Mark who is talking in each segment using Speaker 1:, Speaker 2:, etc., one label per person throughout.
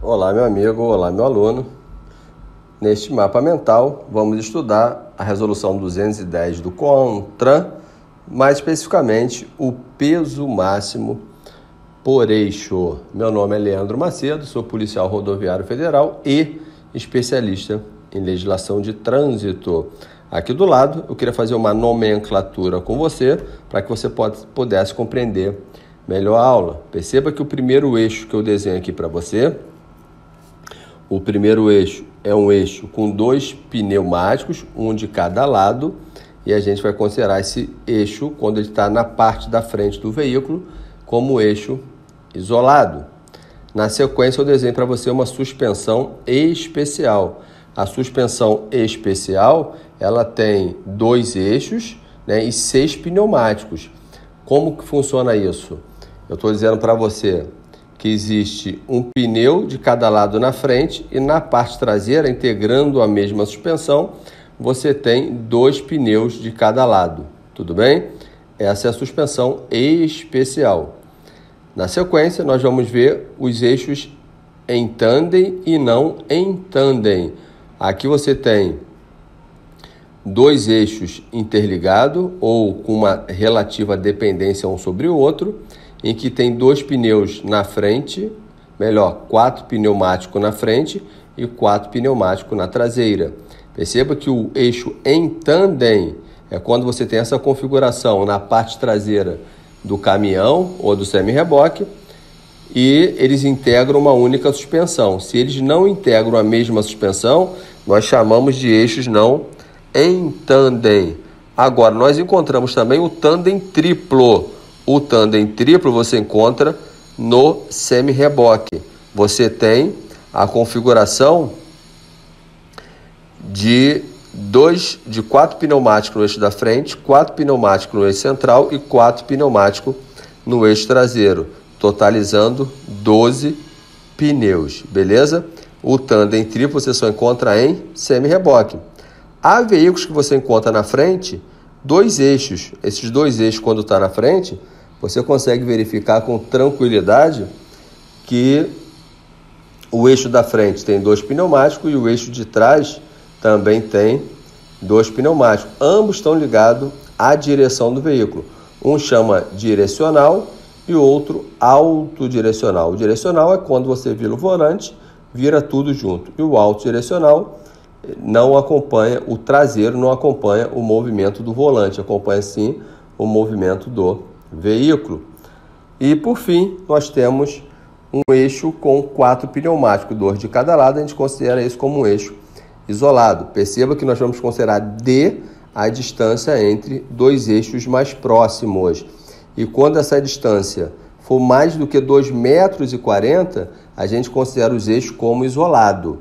Speaker 1: Olá, meu amigo, olá, meu aluno. Neste mapa mental, vamos estudar a resolução 210 do CONTRAN, mais especificamente o peso máximo por eixo. Meu nome é Leandro Macedo, sou policial rodoviário federal e especialista em legislação de trânsito. Aqui do lado, eu queria fazer uma nomenclatura com você para que você pudesse compreender melhor a aula. Perceba que o primeiro eixo que eu desenho aqui para você, o primeiro eixo é um eixo com dois pneumáticos, um de cada lado, e a gente vai considerar esse eixo, quando ele está na parte da frente do veículo, como eixo isolado. Na sequência, eu desenho para você uma suspensão especial. A suspensão especial, ela tem dois eixos, né, e 6 pneumáticos. Como que funciona isso? Eu estou dizendo para você que existe um pneu de cada lado na frente e na parte traseira, integrando a mesma suspensão, você tem 2 pneus de cada lado. Tudo bem? Essa é a suspensão especial. Na sequência, nós vamos ver os eixos em tandem e não em tandem. Aqui você tem 2 eixos interligados ou com uma relativa dependência um sobre o outro, em que tem 2 pneus na frente, 4 pneumáticos na frente e 4 pneumáticos na traseira. Perceba que o eixo em tandem é quando você tem essa configuração na parte traseira do caminhão ou do semi-reboque e eles integram uma única suspensão. Se eles não integram a mesma suspensão, nós chamamos de eixos não em tandem. Agora, nós encontramos também o tandem triplo. O tandem triplo você encontra no semi-reboque. Você tem a configuração de 4 pneumáticos no eixo da frente, 4 pneumáticos no eixo central e 4 pneumáticos no eixo traseiro, totalizando 12 pneus, beleza? O tandem triplo você só encontra em semi-reboque. Há veículos que você encontra na frente 2 eixos. Esses 2 eixos, quando está na frente, você consegue verificar com tranquilidade que o eixo da frente tem 2 pneumáticos e o eixo de trás também tem 2 pneumáticos. Ambos estão ligados à direção do veículo. Um chama direcional e o outro autodirecional. O direcional é quando você vira o volante, vira tudo junto. E o autodirecional não acompanha, o traseiro não acompanha o movimento do volante, acompanha sim o movimento do veículo. E por fim, nós temos um eixo com 4 pneumáticos, 2 de cada lado, a gente considera isso como um eixo isolado. Perceba que nós vamos considerar D a distância entre 2 eixos mais próximos. E quando essa distância for mais do que 2,40 metros, a gente considera os eixos como isolado.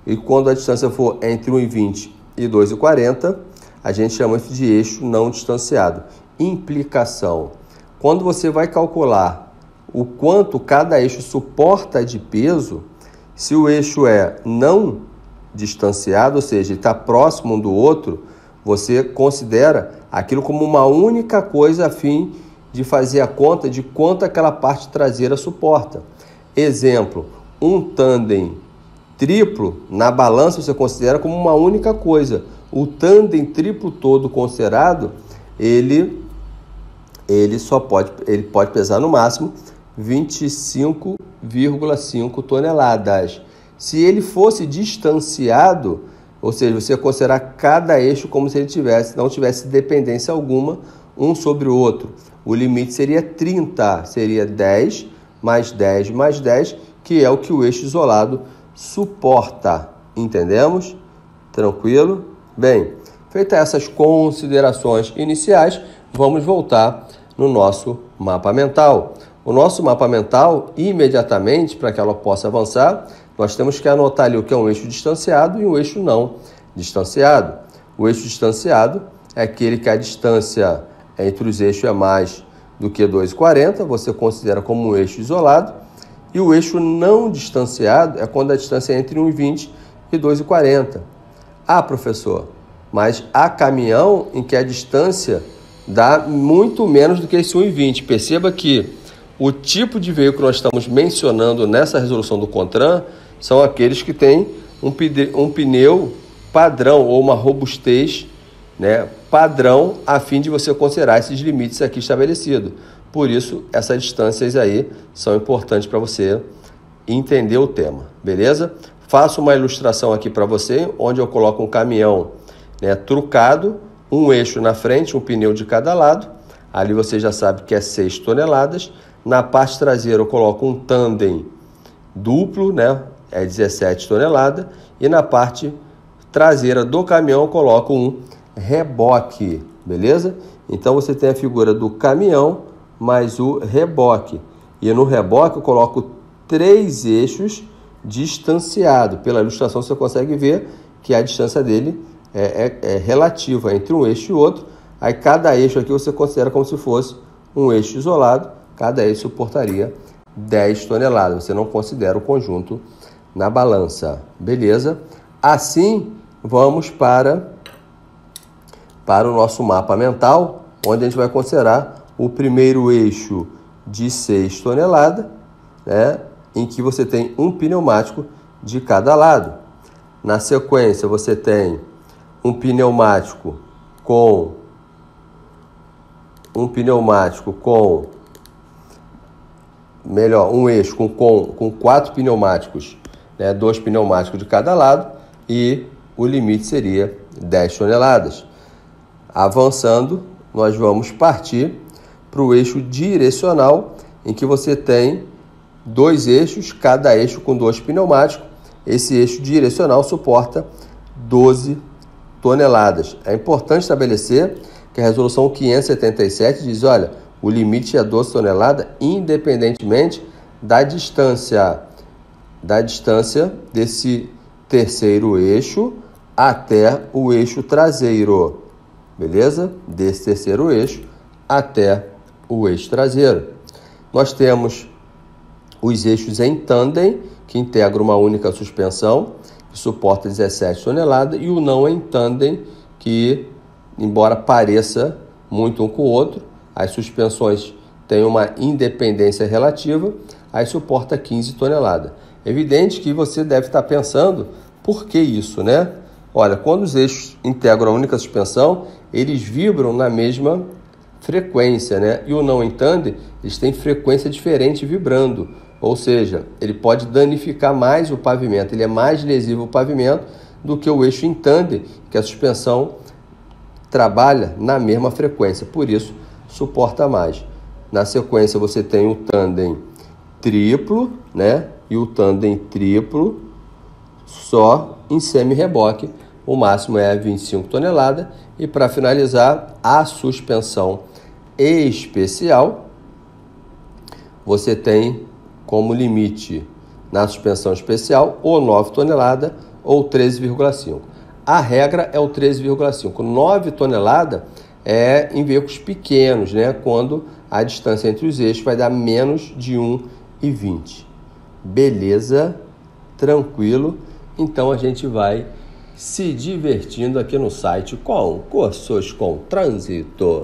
Speaker 1: E quando a distância for entre 1,20 e 2,40, a gente chama isso de eixo não distanciado. Implicação. Quando você vai calcular o quanto cada eixo suporta de peso, se o eixo é não distanciado, ou seja, está próximo um do outro, você considera aquilo como uma única coisa a fim de fazer a conta de quanto aquela parte traseira suporta. Exemplo, um tandem triplo, na balança você considera como uma única coisa. O tandem triplo todo considerado, ele pode pesar no máximo 25,5 toneladas. Se ele fosse distanciado, ou seja, você considerar cada eixo como se ele não tivesse dependência alguma um sobre o outro, o limite seria 30, seria 10 mais 10 mais 10, que é o que o eixo isolado suporta. Entendemos? Tranquilo? Bem, feitas essas considerações iniciais, vamos voltar no nosso mapa mental. O nosso mapa mental, imediatamente, para que ela possa avançar, nós temos que anotar ali o que é um eixo distanciado e um eixo não distanciado. O eixo distanciado é aquele que a distância entre os eixos é mais do que 2,40, você considera como um eixo isolado. E o eixo não distanciado é quando a distância é entre 1,20 e 2,40. Ah, professor, mas há caminhão em que a distância dá muito menos do que esse 1,20. Perceba que o tipo de veículo que nós estamos mencionando nessa resolução do CONTRAN são aqueles que têm um pneu padrão ou uma robustez, né, padrão, a fim de você considerar esses limites aqui estabelecidos. Por isso, essas distâncias aí são importantes para você entender o tema, beleza? Faço uma ilustração aqui para você, onde eu coloco um caminhão, né, trucado, um eixo na frente, um pneu de cada lado. Ali você já sabe que é 6 toneladas. Na parte traseira eu coloco um tandem duplo, né, é 17 toneladas. E na parte traseira do caminhão eu coloco um reboque, beleza? Então você tem a figura do caminhão mais o reboque. E no reboque eu coloco 3 eixos distanciados. Pela ilustração você consegue ver que a distância dele é relativa entre um eixo e outro. Aí cada eixo aqui você considera como se fosse um eixo isolado. Cada eixo suportaria 10 toneladas. Você não considera o conjunto na balança. Beleza? Assim, vamos para o nosso mapa mental, onde a gente vai considerar o primeiro eixo de 6 toneladas, né, em que você tem um pneumático de cada lado. Na sequência, você tem um pneumático com um eixo com 4 pneumáticos, né, 2 pneumáticos de cada lado, e o limite seria 10 toneladas. Avançando, nós vamos partir para o eixo direcional, em que você tem 2 eixos, cada eixo com 2 pneumáticos. Esse eixo direcional suporta 12 toneladas. É importante estabelecer que a resolução 577 diz, olha, o limite é 12 toneladas, independentemente da distância desse terceiro eixo até o eixo traseiro, beleza? Desse terceiro eixo até o eixo traseiro. Nós temos os eixos em tandem, que integram uma única suspensão, que suporta 17 toneladas, e o não em tandem, que, embora pareça muito um com o outro, as suspensões têm uma independência relativa, aí suporta 15 toneladas. É evidente que você deve estar pensando, por que isso, né? Olha, quando os eixos integram a única suspensão, eles vibram na mesma frequência, né? E o não em tandem, eles têm frequência diferente vibrando. Ou seja, ele pode danificar mais o pavimento, ele é mais lesivo ao pavimento do que o eixo em tandem, que a suspensão trabalha na mesma frequência, por isso suporta mais. Na sequência você tem o tandem triplo, né? E o tandem triplo só em semi-reboque, o máximo é 25 toneladas. E para finalizar, a suspensão especial, você tem como limite na suspensão especial ou 9 toneladas ou 13,5. A regra é o 13,5. 9 toneladas é em veículos pequenos, né? Quando a distância entre os eixos vai dar menos de 1,20. Beleza? Tranquilo? Então a gente vai se divertindo aqui no site com Cursos com Trânsito.